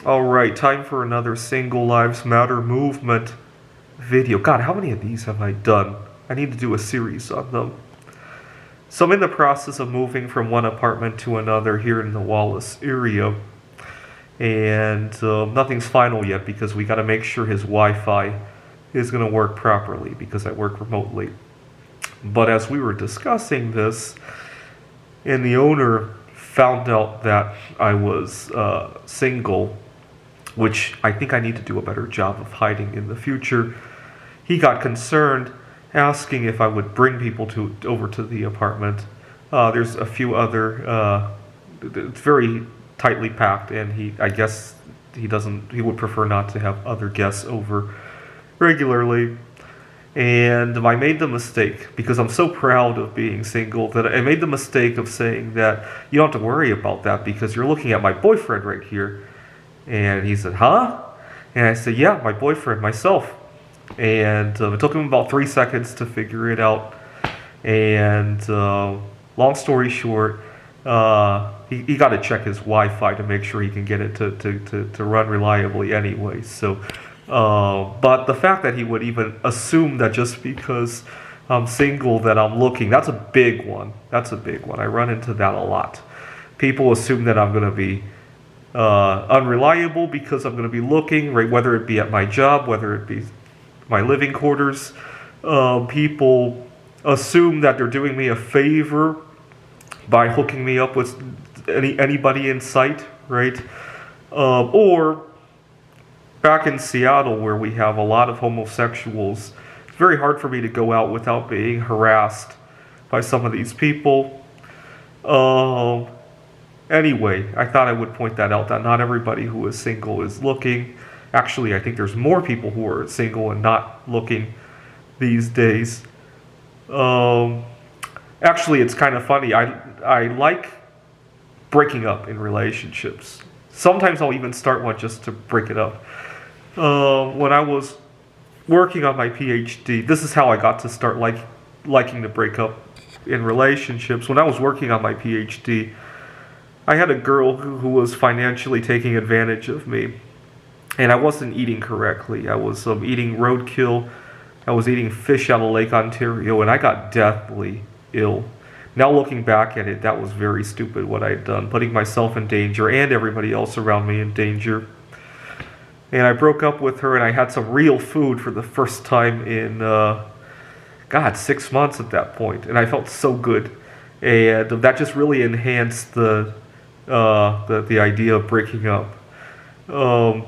Alright, time for another Single Lives Matter movement video. God, how many of these have I done? I need to do a series on them. So I'm in the process of moving from one apartment to another here in the Wallace area. And nothing's final yet because we got to make sure his Wi-Fi is going to work properly because I work remotely. But as we were discussing this, and the owner found out that I was single, which I think I need to do a better job of hiding in the future, he got concerned, asking if I would bring people over to the apartment. There's a few other, it's very tightly packed, and I guess he would prefer not to have other guests over regularly. And I made the mistake, because I'm so proud of being single, that I made the mistake of saying that you don't have to worry about that because you're looking at my boyfriend right here. And he said, huh? And I said, yeah, my boyfriend, myself. And it took him about 3 seconds to figure it out. And long story short, he got to check his Wi-Fi to make sure he can get it to run reliably anyway. So, but the fact that he would even assume that just because I'm single that I'm looking, that's a big one. That's a big one. I run into that a lot. People assume that I'm going to be unreliable because I'm going to be looking, right? Whether it be at my job, whether it be my living quarters. People assume that they're doing me a favor by hooking me up with anybody in sight, right? Or back in Seattle, where we have a lot of homosexuals, it's very hard for me to go out without being harassed by some of these people. Anyway, I thought I would point that out, that not everybody who is single is looking. Actually, I think there's more people who are single and not looking these days. Actually, it's kind of funny. I like breaking up in relationships. Sometimes I'll even start one just to break it up. When I was working on my PhD, this is how I got to start liking to break up in relationships. When I was working on my PhD, I had a girl who was financially taking advantage of me, and I wasn't eating correctly. I was eating roadkill. I was eating fish out of Lake Ontario, and I got deathly ill. Now looking back at it, that was very stupid what I had done, putting myself in danger and everybody else around me in danger. And I broke up with her, and I had some real food for the first time in, 6 months at that point, and I felt so good. And that just really enhanced the idea of breaking up. What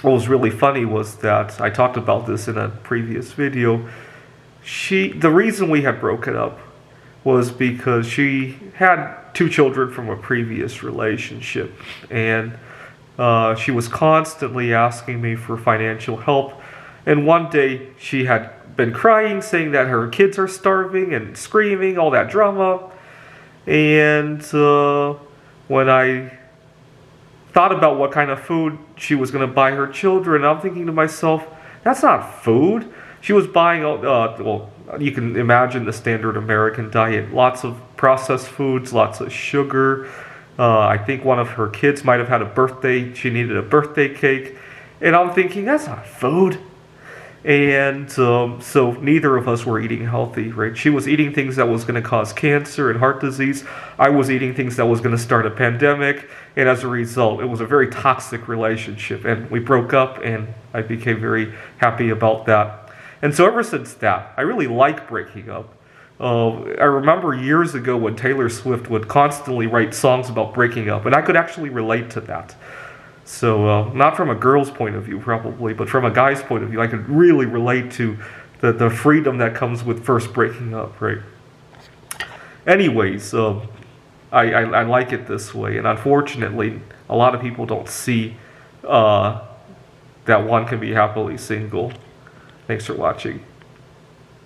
was really funny was that I talked about this in a previous video. The reason we had broken up was because she had 2 children from a previous relationship, and she was constantly asking me for financial help. And one day she had been crying, saying that her kids are starving and screaming, all that drama. And when I thought about what kind of food she was going to buy her children, I'm thinking to myself, that's not food. She was buying, well, you can imagine the standard American diet. Lots of processed foods, lots of sugar. I think one of her kids might have had a birthday. She needed a birthday cake. And I'm thinking, that's not food. And so neither of us were eating healthy, right? She was eating things that was going to cause cancer and heart disease. I was eating things that was going to start a pandemic. And as a result, it was a very toxic relationship. And we broke up, and I became very happy about that. And so ever since that, I really like breaking up. I remember years ago when Taylor Swift would constantly write songs about breaking up, and I could actually relate to that. So not from a girl's point of view probably, but from a guy's point of view, I could really relate to the freedom that comes with first breaking up, right? Anyways, I like it this way, and unfortunately, a lot of people don't see that one can be happily single. Thanks for watching.